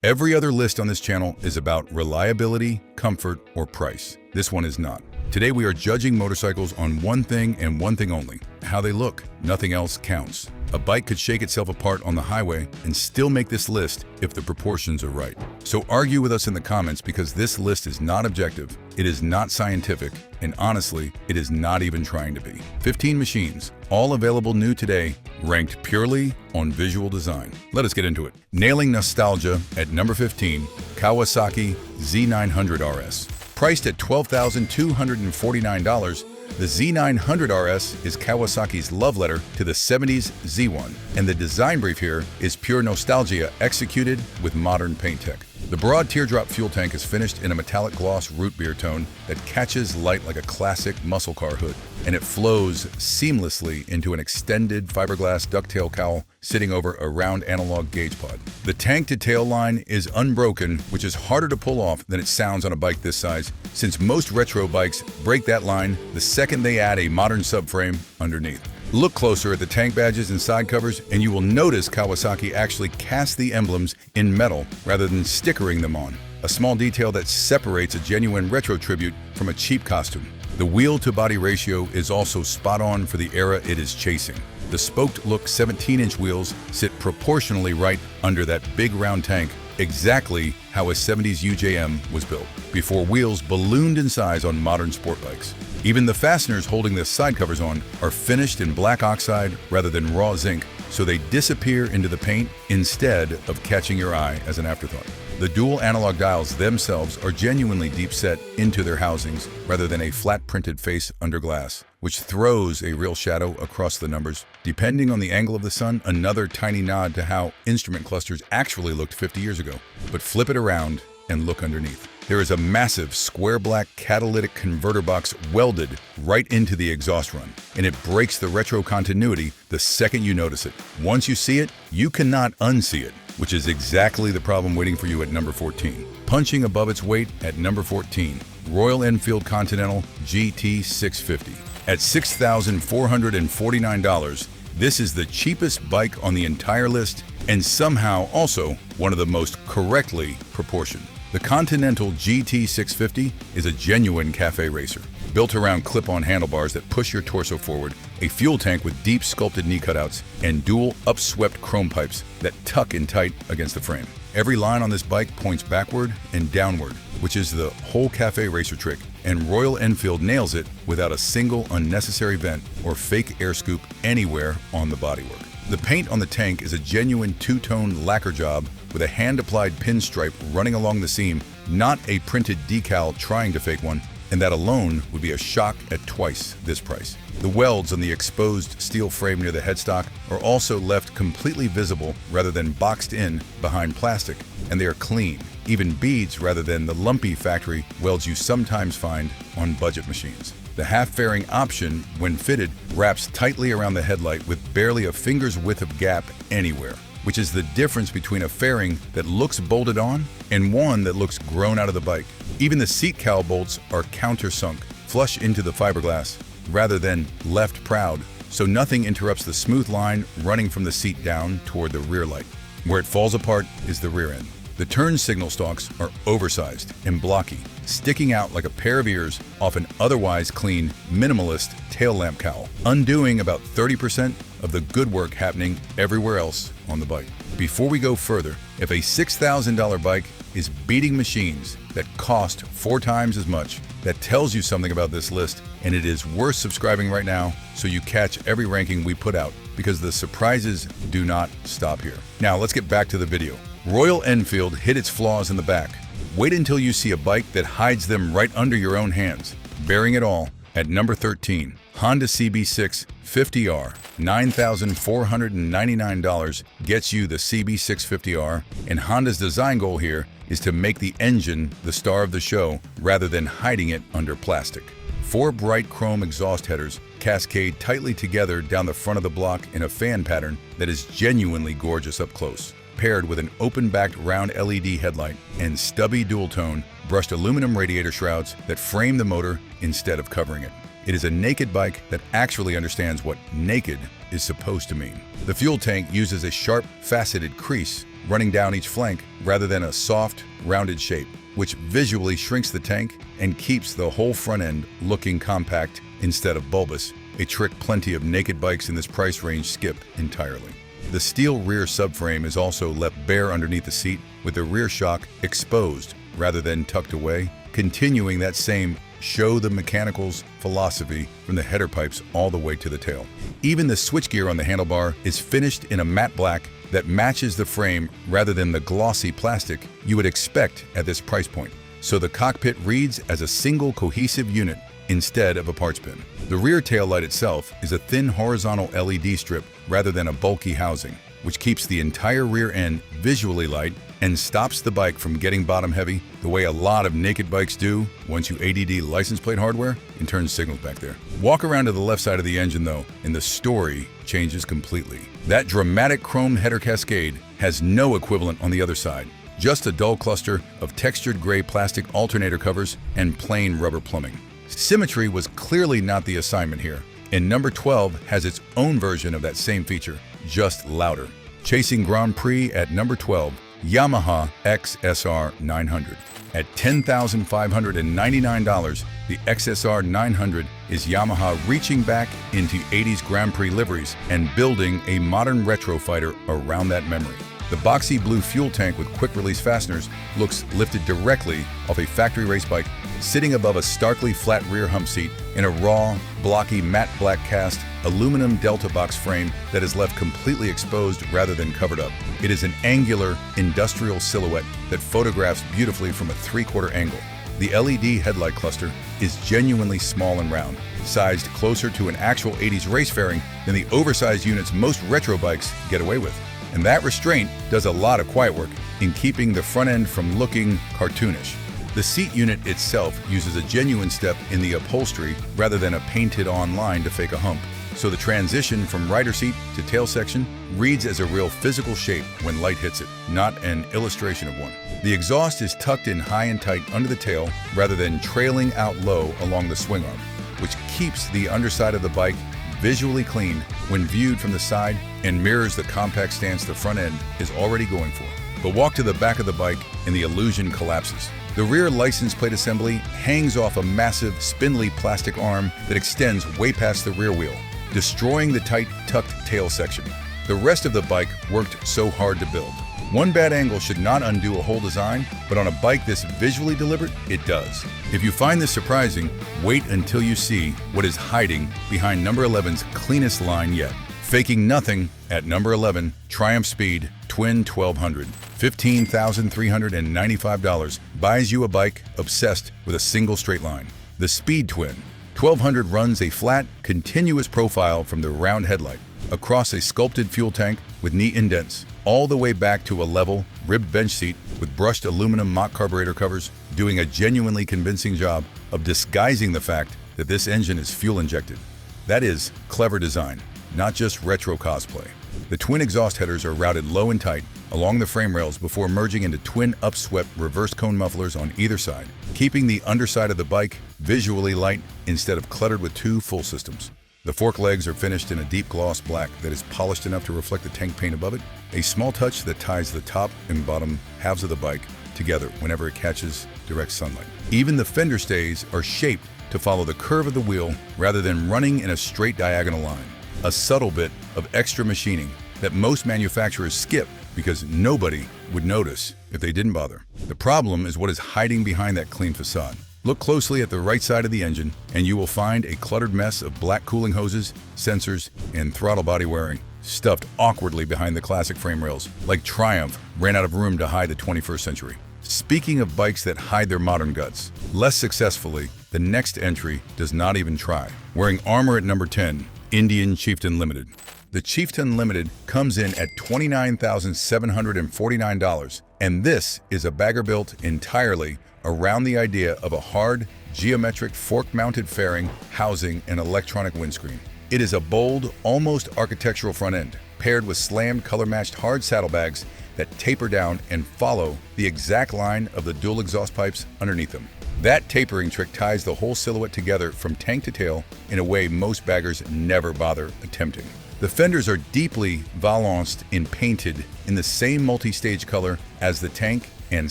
Every other list on this channel is about reliability, comfort, or price. This one is not. Today we are judging motorcycles on one thing and one thing only: how they look. Nothing else counts. A bike could shake itself apart on the highway and still make this list if the proportions are right. So argue with us in the comments, because this list is not objective, it is not scientific, and honestly, it is not even trying to be. 15 machines, all available new today, ranked purely on visual design. Let us get into it. Nailing nostalgia at number 15, Kawasaki Z900 RS. Priced at $12,249, the Z900 RS is Kawasaki's love letter to the 70s Z1, and the design brief here is pure nostalgia executed with modern paint tech. The broad teardrop fuel tank is finished in a metallic gloss root beer tone that catches light like a classic muscle car hood, and it flows seamlessly into an extended fiberglass ducktail cowl sitting over a round analog gauge pod. The tank-to-tail line is unbroken, which is harder to pull off than it sounds on a bike this size, since most retro bikes break that line the second they add a modern subframe underneath. Look closer at the tank badges and side covers, and you will notice Kawasaki actually cast the emblems in metal rather than stickering them on, a small detail that separates a genuine retro tribute from a cheap costume. The wheel-to-body ratio is also spot on for the era it is chasing. The spoked-look 17-inch wheels sit proportionally right under that big round tank, exactly how a 70s UJM was built, before wheels ballooned in size on modern sport bikes. Even the fasteners holding the side covers on are finished in black oxide rather than raw zinc, so they disappear into the paint instead of catching your eye as an afterthought. The dual analog dials themselves are genuinely deep set into their housings rather than a flat printed face under glass, which throws a real shadow across the numbers. Depending on the angle of the sun, another tiny nod to how instrument clusters actually looked 50 years ago. But flip it around and look underneath. There is a massive square black catalytic converter box welded right into the exhaust run, and it breaks the retro continuity the second you notice it. Once you see it, you cannot unsee it, which is exactly the problem waiting for you at number 14. Punching above its weight at number 14, Royal Enfield Continental GT650. At $6,449, this is the cheapest bike on the entire list, and somehow also one of the most correctly proportioned. The Continental GT650 is a genuine cafe racer, built around clip-on handlebars that push your torso forward, a fuel tank with deep sculpted knee cutouts, and dual upswept chrome pipes that tuck in tight against the frame. Every line on this bike points backward and downward, which is the whole cafe racer trick, and Royal Enfield nails it without a single unnecessary vent or fake air scoop anywhere on the bodywork. The paint on the tank is a genuine two-tone lacquer job with a hand-applied pinstripe running along the seam, not a printed decal trying to fake one, and that alone would be a shock at twice this price. The welds on the exposed steel frame near the headstock are also left completely visible rather than boxed in behind plastic, and they are clean, even beads rather than the lumpy factory welds you sometimes find on budget machines. The half-fairing option, when fitted, wraps tightly around the headlight with barely a finger's width of gap anywhere, which is the difference between a fairing that looks bolted on and one that looks grown out of the bike. Even the seat cowl bolts are countersunk, flush into the fiberglass, rather than left proud, so nothing interrupts the smooth line running from the seat down toward the rear light. Where it falls apart is the rear end. The turn signal stalks are oversized and blocky, sticking out like a pair of ears off an otherwise clean, minimalist tail lamp cowl, undoing about 30% of the good work happening everywhere else on the bike. Before we go further, if a $6,000 bike is beating machines that cost 4 times as much, that tells you something about this list, and it is worth subscribing right now so you catch every ranking we put out, because the surprises do not stop here. Now let's get back to the video. Royal Enfield hid its flaws in the back. Wait until you see a bike that hides them right under your own hands. Bearing it all, at number 13, Honda CB6 50R. $9,499 gets you the CB650R, and Honda's design goal here is to make the engine the star of the show rather than hiding it under plastic. 4 bright chrome exhaust headers cascade tightly together down the front of the block in a fan pattern that is genuinely gorgeous up close, paired with an open-backed round LED headlight and stubby dual-tone brushed aluminum radiator shrouds that frame the motor instead of covering it. It is a naked bike that actually understands what naked is supposed to mean. The fuel tank uses a sharp, faceted crease running down each flank rather than a soft, rounded shape, which visually shrinks the tank and keeps the whole front end looking compact instead of bulbous, a trick plenty of naked bikes in this price range skip entirely. The steel rear subframe is also left bare underneath the seat, with the rear shock exposed rather than tucked away, continuing that same show the mechanicals philosophy from the header pipes all the way to the tail. Even the switchgear on the handlebar is finished in a matte black that matches the frame rather than the glossy plastic you would expect at this price point, so the cockpit reads as a single cohesive unit instead of a parts bin. The rear tail light itself is a thin horizontal LED strip rather than a bulky housing, which keeps the entire rear end visually light and stops the bike from getting bottom heavy the way a lot of naked bikes do once you ADD license plate hardware and turn signals back there. Walk around to the left side of the engine though, and the story changes completely. That dramatic chrome header cascade has no equivalent on the other side, just a dull cluster of textured gray plastic alternator covers and plain rubber plumbing. Symmetry was clearly not the assignment here, and number 12 has its own version of that same feature, just louder. Chasing Grand Prix at number 12, Yamaha XSR900. At $10,599, the XSR900 is Yamaha reaching back into 80s Grand Prix liveries and building a modern retro fighter around that memory. The boxy blue fuel tank with quick-release fasteners looks lifted directly off a factory race bike, sitting above a starkly flat rear hump seat in a raw, blocky matte black cast aluminum Delta box frame that is left completely exposed rather than covered up. It is an angular, industrial silhouette that photographs beautifully from a 3/4 angle. The LED headlight cluster is genuinely small and round, sized closer to an actual 80s race fairing than the oversized units most retro bikes get away with. And that restraint does a lot of quiet work in keeping the front end from looking cartoonish. The seat unit itself uses a genuine step in the upholstery rather than a painted-on line to fake a hump, so the transition from rider seat to tail section reads as a real physical shape when light hits it, not an illustration of one. The exhaust is tucked in high and tight under the tail rather than trailing out low along the swing arm, which keeps the underside of the bike visually clean when viewed from the side and mirrors the compact stance the front end is already going for. But walk to the back of the bike and the illusion collapses. The rear license plate assembly hangs off a massive, spindly plastic arm that extends way past the rear wheel, destroying the tight, tucked tail section. The rest of the bike worked so hard to build. One bad angle should not undo a whole design, but on a bike this visually deliberate, it does. If you find this surprising, wait until you see what is hiding behind number 11's cleanest line yet. Faking nothing at number 11, Triumph Speed Twin 1200. $15,395 buys you a bike obsessed with a single straight line. The Speed Twin 1200 runs a flat, continuous profile from the round headlight across a sculpted fuel tank with neat indents, all the way back to a level, ribbed bench seat with brushed aluminum mock carburetor covers, doing a genuinely convincing job of disguising the fact that this engine is fuel injected. That is clever design, not just retro cosplay. The twin exhaust headers are routed low and tight along the frame rails before merging into twin upswept reverse cone mufflers on either side, keeping the underside of the bike visually light instead of cluttered with two full systems. The fork legs are finished in a deep gloss black that is polished enough to reflect the tank paint above it, a small touch that ties the top and bottom halves of the bike together whenever it catches direct sunlight. Even the fender stays are shaped to follow the curve of the wheel rather than running in a straight diagonal line, a subtle bit of extra machining that most manufacturers skip because nobody would notice if they didn't bother. The problem is what is hiding behind that clean facade. Look closely at the right side of the engine and you will find a cluttered mess of black cooling hoses, sensors, and throttle body wiring stuffed awkwardly behind the classic frame rails, like Triumph ran out of room to hide the 21st century. Speaking of bikes that hide their modern guts, less successfully, the next entry does not even try. Wearing armor at number 10, Indian Chieftain Limited. The Chieftain Limited comes in at $29,749, and this is a bagger built entirely around the idea of a hard, geometric fork-mounted fairing, housing, and electronic windscreen. It is a bold, almost architectural front end, paired with slammed color-matched hard saddlebags that taper down and follow the exact line of the dual exhaust pipes underneath them. That tapering trick ties the whole silhouette together from tank to tail in a way most baggers never bother attempting. The fenders are deeply valenced and painted in the same multi-stage color as the tank and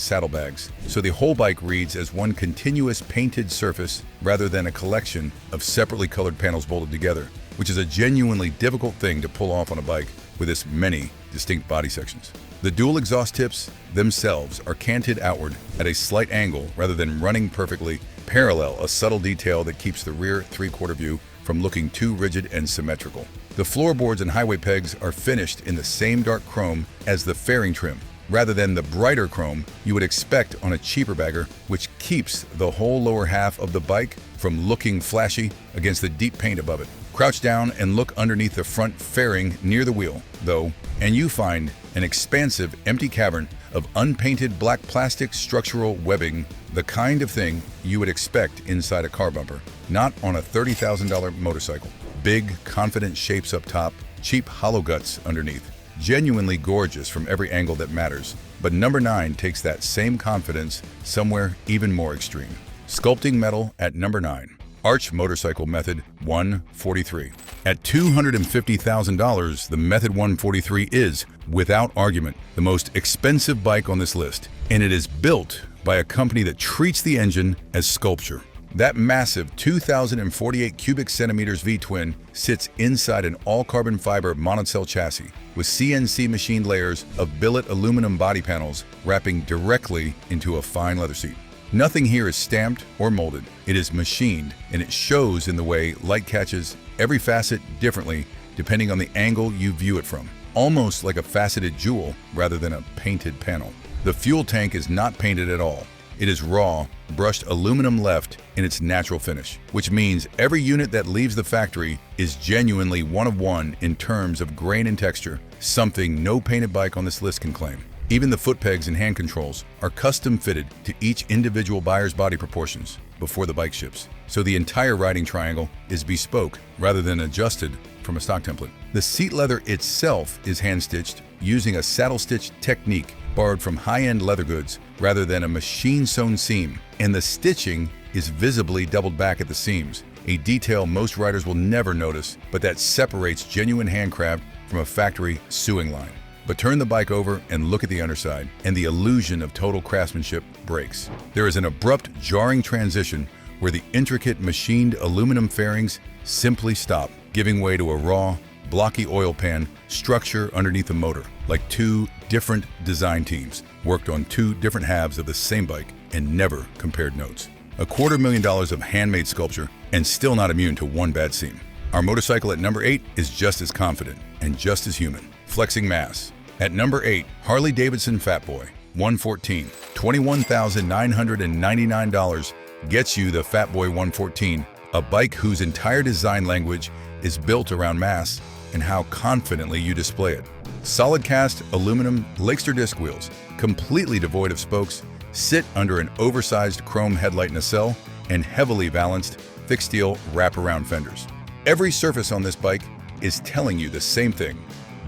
saddlebags, so the whole bike reads as one continuous painted surface rather than a collection of separately colored panels bolted together, which is a genuinely difficult thing to pull off on a bike with this many distinct body sections. The dual exhaust tips themselves are canted outward at a slight angle rather than running perfectly parallel, a subtle detail that keeps the rear three-quarter view from looking too rigid and symmetrical. The floorboards and highway pegs are finished in the same dark chrome as the fairing trim, rather than the brighter chrome you would expect on a cheaper bagger, which keeps the whole lower half of the bike from looking flashy against the deep paint above it. Crouch down and look underneath the front fairing near the wheel, though, and you find an expansive empty cavern of unpainted black plastic structural webbing, the kind of thing you would expect inside a car bumper, not on a $30,000 motorcycle. Big, confident shapes up top, cheap hollow guts underneath. Genuinely gorgeous from every angle that matters, but number 9 takes that same confidence somewhere even more extreme. Sculpting metal at number 9. Arch Motorcycle Method 143. At $250,000, the Method 143 is, without argument, the most expensive bike on this list, and it is built by a company that treats the engine as sculpture. That massive 2,048 cubic centimeters V-twin sits inside an all-carbon fiber monocell chassis with CNC machined layers of billet aluminum body panels wrapping directly into a fine leather seat. Nothing here is stamped or molded. It is machined, and it shows in the way light catches every facet differently depending on the angle you view it from, almost like a faceted jewel rather than a painted panel. The fuel tank is not painted at all. It is raw, brushed aluminum left in its natural finish, which means every unit that leaves the factory is genuinely one of one in terms of grain and texture, something no painted bike on this list can claim. Even the foot pegs and hand controls are custom fitted to each individual buyer's body proportions before the bike ships, so the entire riding triangle is bespoke rather than adjusted from a stock template. The seat leather itself is hand-stitched using a saddle stitch technique borrowed from high-end leather goods rather than a machine-sewn seam, and the stitching is visibly doubled back at the seams, a detail most riders will never notice, but that separates genuine handcraft from a factory sewing line. But turn the bike over and look at the underside, and the illusion of total craftsmanship breaks. There is an abrupt, jarring transition where the intricate machined aluminum fairings simply stop, giving way to a raw, blocky oil pan structure underneath the motor, like two different design teams worked on two different halves of the same bike and never compared notes. $250,000 of handmade sculpture and still not immune to one bad seam. Our motorcycle at number 8 is just as confident and just as human, flexing mass. At number 8, Harley-Davidson Fat Boy 114, $21,999 gets you the Fat Boy 114, a bike whose entire design language is built around mass and how confidently you display it. Solid cast aluminum Lakester disc wheels, completely devoid of spokes, sit under an oversized chrome headlight nacelle and heavily balanced thick steel wraparound fenders. Every surface on this bike is telling you the same thing.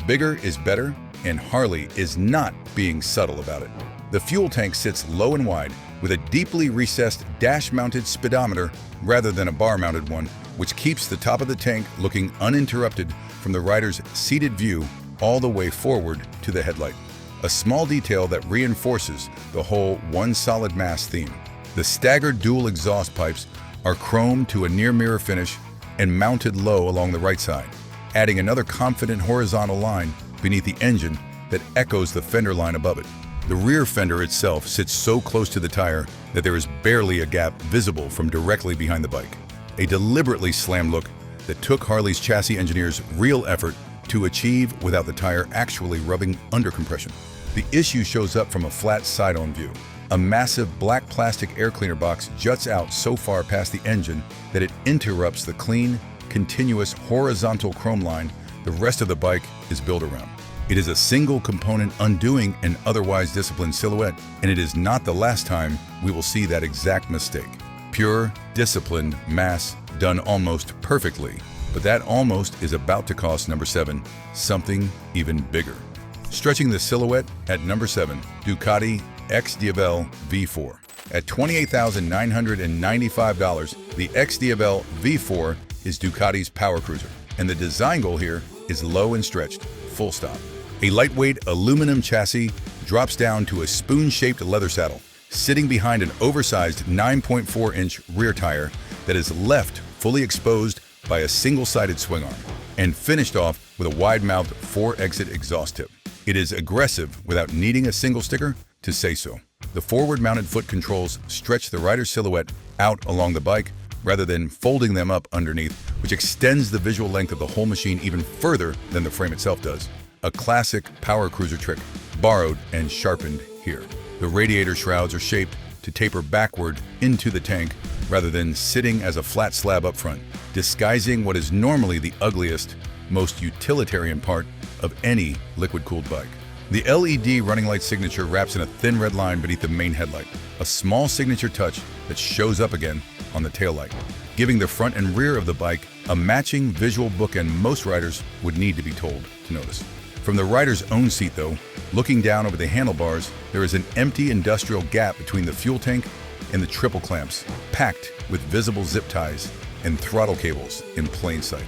Bigger is better, and Harley is not being subtle about it. The fuel tank sits low and wide with a deeply recessed dash-mounted speedometer rather than a bar-mounted one, which keeps the top of the tank looking uninterrupted from the rider's seated view all the way forward to the headlight. A small detail that reinforces the whole one solid mass theme. The staggered dual exhaust pipes are chromed to a near mirror finish and mounted low along the right side, adding another confident horizontal line beneath the engine that echoes the fender line above it. The rear fender itself sits so close to the tire that there is barely a gap visible from directly behind the bike. A deliberately slammed look that took Harley's chassis engineers real effort to achieve without the tire actually rubbing under compression. The issue shows up from a flat side-on view. A massive black plastic air cleaner box juts out so far past the engine that it interrupts the clean, continuous horizontal chrome line the rest of the bike is built around. It is a single component undoing an otherwise disciplined silhouette, and it is not the last time we will see that exact mistake. Pure, disciplined mass done almost perfectly, but that almost is about to cost number 7 something even bigger. Stretching the silhouette at number 7, Ducati XDiavel V4. At $28,995, the XDiavel V4 is Ducati's power cruiser, and the design goal here is low and stretched, full stop. A lightweight aluminum chassis drops down to a spoon-shaped leather saddle, sitting behind an oversized 9.4-inch rear tire that is left fully exposed by a single-sided swing arm, and finished off with a wide-mouthed 4-exit exhaust tip. It is aggressive without needing a single sticker to say so. The forward-mounted foot controls stretch the rider's silhouette out along the bike rather than folding them up underneath, which extends the visual length of the whole machine even further than the frame itself does. A classic power cruiser trick, borrowed and sharpened here. The radiator shrouds are shaped to taper backward into the tank rather than sitting as a flat slab up front, disguising what is normally the ugliest, most utilitarian part of any liquid-cooled bike. The LED running light signature wraps in a thin red line beneath the main headlight, a small signature touch that shows up again on the taillight, giving the front and rear of the bike a matching visual bookend most riders would need to be told to notice. From the rider's own seat, though, looking down over the handlebars, there is an empty industrial gap between the fuel tank and the triple clamps, packed with visible zip ties and throttle cables in plain sight.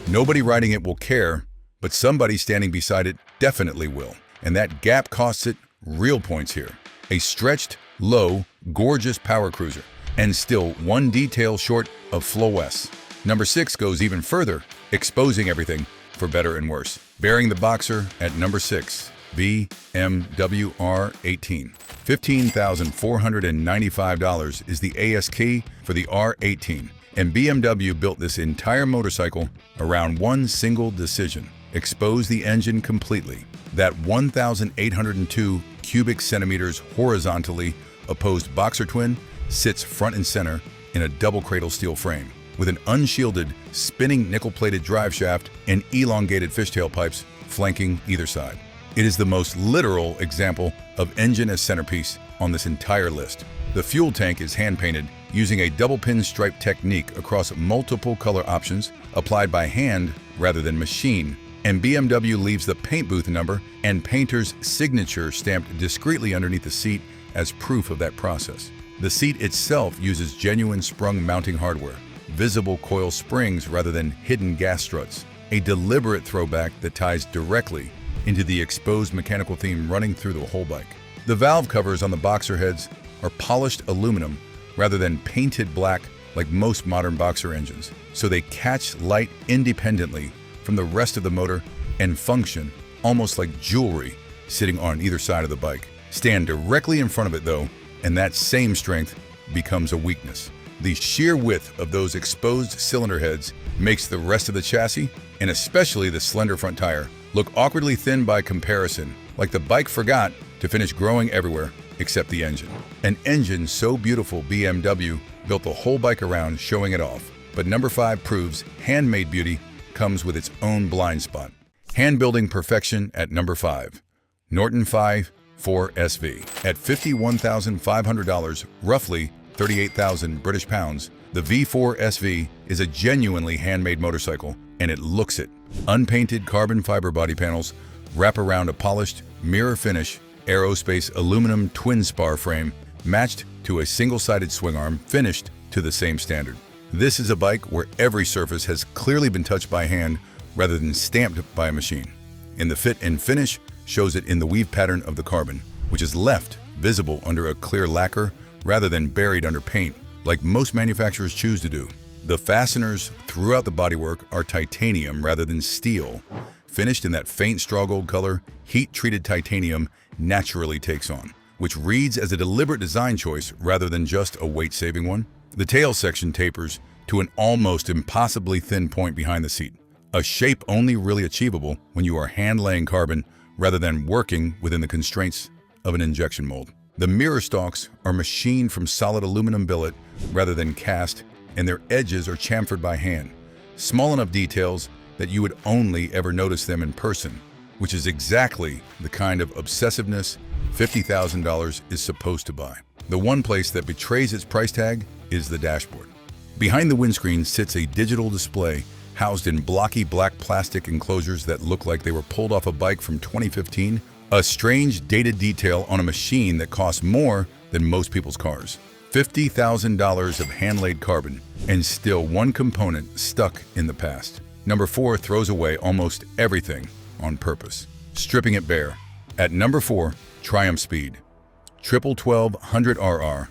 Nobody riding it will care, but somebody standing beside it definitely will. And that gap costs it real points here. A stretched, low, gorgeous power cruiser, and still one detail short of flawless. Number 6 goes even further, exposing everything for better and worse. Bearing the boxer at number 6, BMW R18. $15,495 is the AS key for the R18, and BMW built this entire motorcycle around one single decision: expose the engine completely. That 1,802 cubic centimeters horizontally opposed boxer twin sits front and center in a double cradle steel frame, with an unshielded, spinning nickel-plated drive shaft and elongated fishtail pipes flanking either side. It is the most literal example of engine as centerpiece on this entire list. The fuel tank is hand-painted using a double pinstripe technique across multiple color options applied by hand rather than machine, and BMW leaves the paint booth number and painter's signature stamped discreetly underneath the seat as proof of that process. The seat itself uses genuine sprung mounting hardware, visible coil springs rather than hidden gas struts, a deliberate throwback that ties directly into the exposed mechanical theme running through the whole bike. The valve covers on the boxer heads are polished aluminum rather than painted black like most modern boxer engines, so they catch light independently from the rest of the motor and function almost like jewelry sitting on either side of the bike. Stand directly in front of it though, and that same strength becomes a weakness. The sheer width of those exposed cylinder heads makes the rest of the chassis, and especially the slender front tire, look awkwardly thin by comparison, like the bike forgot to finish growing everywhere except the engine. An engine so beautiful BMW built the whole bike around, showing it off. But number 5 proves handmade beauty comes with its own blind spot. Hand-building perfection at number 5. Norton V4SV. At $51,500, roughly 38,000 British pounds, the V4SV is a genuinely handmade motorcycle, and it looks it. Unpainted carbon fiber body panels wrap around a polished, mirror finish, aerospace aluminum twin spar frame matched to a single-sided swing arm finished to the same standard. This is a bike where every surface has clearly been touched by hand rather than stamped by a machine. And the fit and finish shows it in the weave pattern of the carbon, which is left visible under a clear lacquer rather than buried under paint, like most manufacturers choose to do. The fasteners throughout the bodywork are titanium rather than steel, finished in that faint straw gold color heat-treated titanium naturally takes on, which reads as a deliberate design choice rather than just a weight-saving one. The tail section tapers to an almost impossibly thin point behind the seat, a shape only really achievable when you are hand-laying carbon rather than working within the constraints of an injection mold. The mirror stalks are machined from solid aluminum billet rather than cast, and their edges are chamfered by hand. Small enough details that you would only ever notice them in person, which is exactly the kind of obsessiveness $50,000 is supposed to buy. The one place that betrays its price tag is the dashboard. Behind the windscreen sits a digital display housed in blocky black plastic enclosures that look like they were pulled off a bike from 2015, a strange dated detail on a machine that costs more than most people's cars. $50,000 of hand-laid carbon, and still one component stuck in the past. Number 4 throws away almost everything on purpose, stripping it bare. At number 4, Triumph Speed. 12200RR,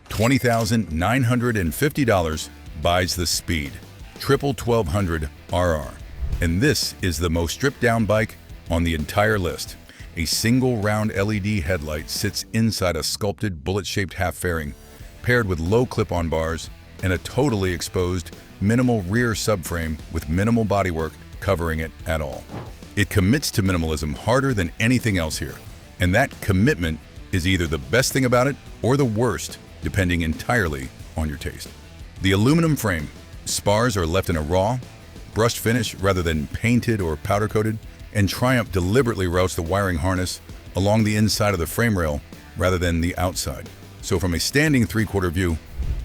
$20,950 buys the speed. 12200RR. And this is the most stripped down bike on the entire list. A single round LED headlight sits inside a sculpted bullet-shaped half fairing, paired with low clip-on bars and a totally exposed, minimal rear subframe with minimal bodywork covering it at all. It commits to minimalism harder than anything else here, and that commitment is either the best thing about it or the worst, depending entirely on your taste. The aluminum frame. Spars are left in a raw, brushed finish rather than painted or powder-coated, and Triumph deliberately routes the wiring harness along the inside of the frame rail rather than the outside. So from a standing three-quarter view,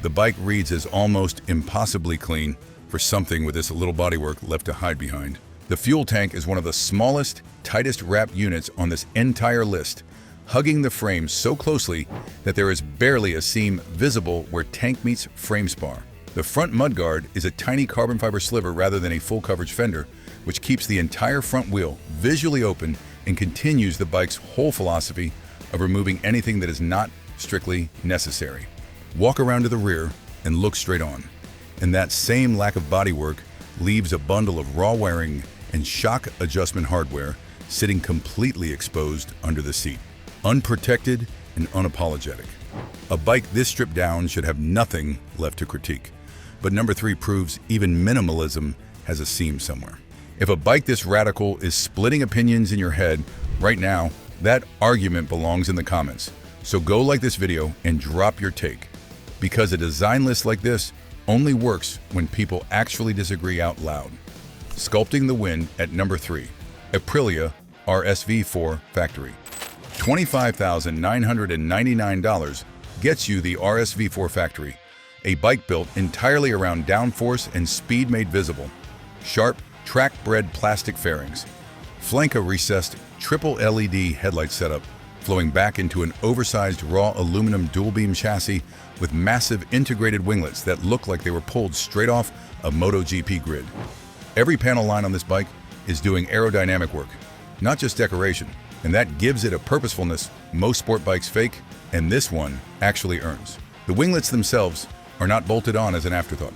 the bike reads as almost impossibly clean for something with this little bodywork left to hide behind. The fuel tank is one of the smallest, tightest wrapped units on this entire list, hugging the frame so closely that there is barely a seam visible where tank meets frame spar. The front mudguard is a tiny carbon fiber sliver rather than a full coverage fender, which keeps the entire front wheel visually open and continues the bike's whole philosophy of removing anything that is not strictly necessary. Walk around to the rear and look straight on, and that same lack of bodywork leaves a bundle of raw wiring and shock adjustment hardware sitting completely exposed under the seat. Unprotected and unapologetic. A bike this stripped down should have nothing left to critique. But number 3 proves even minimalism has a seam somewhere. If a bike this radical is splitting opinions in your head right now, that argument belongs in the comments. So go like this video and drop your take. Because a design list like this only works when people actually disagree out loud. Sculpting the Wind at number 3, Aprilia RS V4 Factory. $25,999 gets you the RS V4 Factory, a bike built entirely around downforce and speed made visible. Sharp, track-bred plastic fairings. Flank a recessed triple LED headlight setup, flowing back into an oversized raw aluminum dual-beam chassis with massive integrated winglets that look like they were pulled straight off a MotoGP grid. Every panel line on this bike is doing aerodynamic work, not just decoration, and that gives it a purposefulness most sport bikes fake, and this one actually earns. The winglets themselves are not bolted on as an afterthought.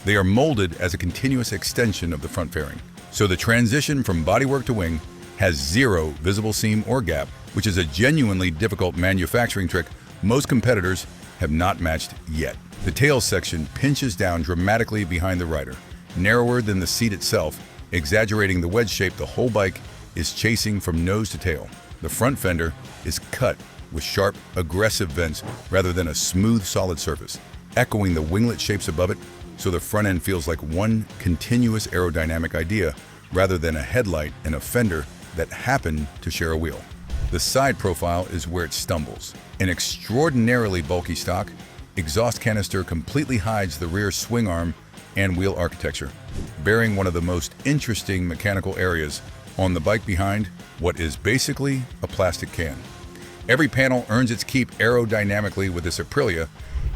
They are molded as a continuous extension of the front fairing. So the transition from bodywork to wing has zero visible seam or gap, which is a genuinely difficult manufacturing trick most competitors have not matched yet. The tail section pinches down dramatically behind the rider, narrower than the seat itself, exaggerating the wedge shape the whole bike is chasing from nose to tail. The front fender is cut with sharp, aggressive vents rather than a smooth, solid surface, echoing the winglet shapes above it, so the front end feels like one continuous aerodynamic idea rather than a headlight and a fender that happen to share a wheel. The side profile is where it stumbles. An extraordinarily bulky stock exhaust canister completely hides the rear swing arm and wheel architecture, bearing one of the most interesting mechanical areas on the bike behind what is basically a plastic can. Every panel earns its keep aerodynamically with this Aprilia,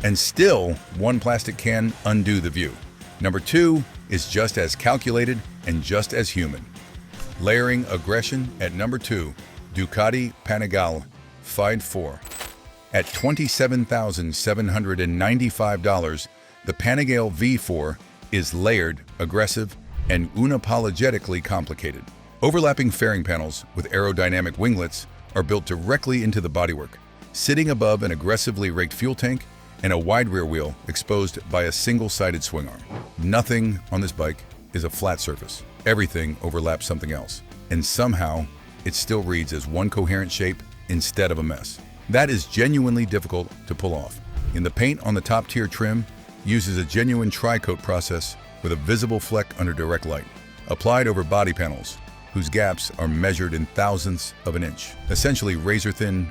and still one plastic can undo the view. Number 2 is just as calculated and just as human. Layering aggression at number 2, Ducati Panigale V4. At $27,795, the Panigale V4 is layered, aggressive, and unapologetically complicated. Overlapping fairing panels with aerodynamic winglets are built directly into the bodywork, sitting above an aggressively raked fuel tank and a wide rear wheel exposed by a single-sided swing arm. Nothing on this bike is a flat surface. Everything overlaps something else, and somehow it still reads as one coherent shape instead of a mess. That is genuinely difficult to pull off. And the paint on the top-tier trim uses a genuine tri-coat process with a visible fleck under direct light, applied over body panels whose gaps are measured in thousandths of an inch, essentially razor-thin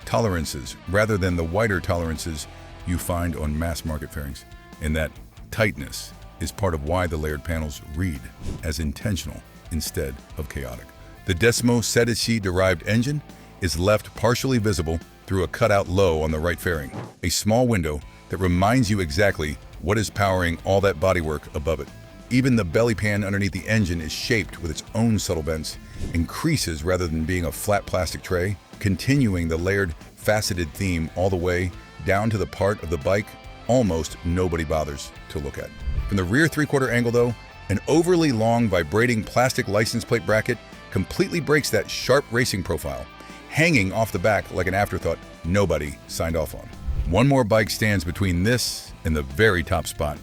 tolerances rather than the wider tolerances you find on mass-market fairings. And that tightness is part of why the layered panels read as intentional instead of chaotic. The 𝐏𝐄𝐑-derived engine is left partially visible through a cutout low on the right fairing, a small window that reminds you exactly what is powering all that bodywork above it. Even the belly pan underneath the engine is shaped with its own subtle bends and creases rather than being a flat plastic tray, continuing the layered, faceted theme all the way down to the part of the bike almost nobody bothers to look at. From the rear three-quarter angle though, an overly long vibrating plastic license plate bracket completely breaks that sharp racing profile, hanging off the back like an afterthought nobody signed off on. One more bike stands between this and the very top spot,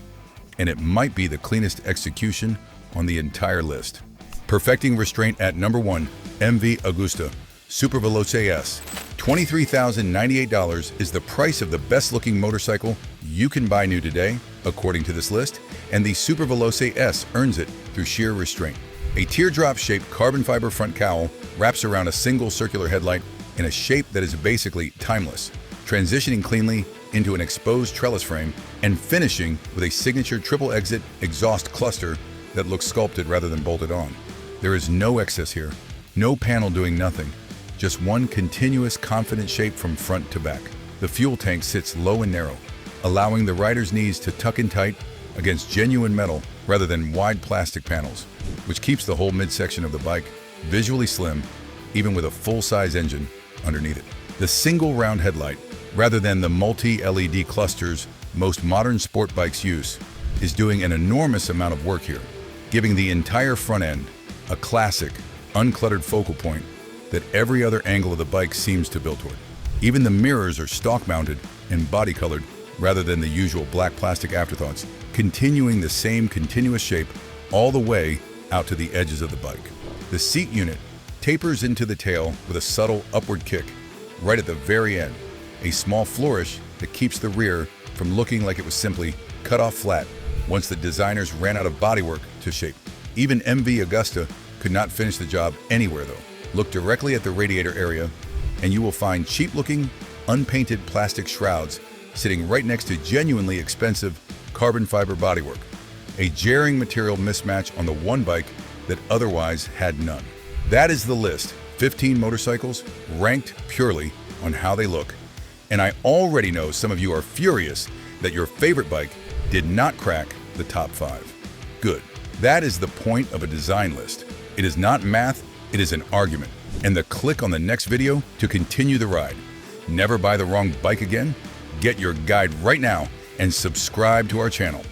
and it might be the cleanest execution on the entire list. Perfecting restraint at number 1, MV Agusta Superveloce S. $23,098 is the price of the best-looking motorcycle you can buy new today, according to this list, and the Superveloce S earns it through sheer restraint. A teardrop-shaped carbon fiber front cowl wraps around a single circular headlight in a shape that is basically timeless, transitioning cleanly into an exposed trellis frame and finishing with a signature triple exit exhaust cluster that looks sculpted rather than bolted on. There is no excess here, no panel doing nothing, just one continuous confident shape from front to back. The fuel tank sits low and narrow, allowing the rider's knees to tuck in tight against genuine metal rather than wide plastic panels, which keeps the whole midsection of the bike visually slim, even with a full-size engine underneath it. The single round headlight, rather than the multi-LED clusters most modern sport bikes use, is doing an enormous amount of work here, giving the entire front end a classic, uncluttered focal point that every other angle of the bike seems to build toward. Even the mirrors are stock-mounted and body-colored rather than the usual black plastic afterthoughts, continuing the same continuous shape all the way out to the edges of the bike. The seat unit tapers into the tail with a subtle upward kick right at the very end, a small flourish that keeps the rear from looking like it was simply cut off flat once the designers ran out of bodywork to shape. Even MV Agusta could not finish the job anywhere though. Look directly at the radiator area and you will find cheap-looking, unpainted plastic shrouds sitting right next to genuinely expensive carbon fiber bodywork, a jarring material mismatch on the one bike that otherwise had none. That is the list, 15 motorcycles ranked purely on how they look, and I already know some of you are furious that your favorite bike did not crack the top 5. Good. That is the point of a design list. It is not math, it is an argument. And click on the next video to continue the ride. Never buy the wrong bike again? Get your guide right now and subscribe to our channel.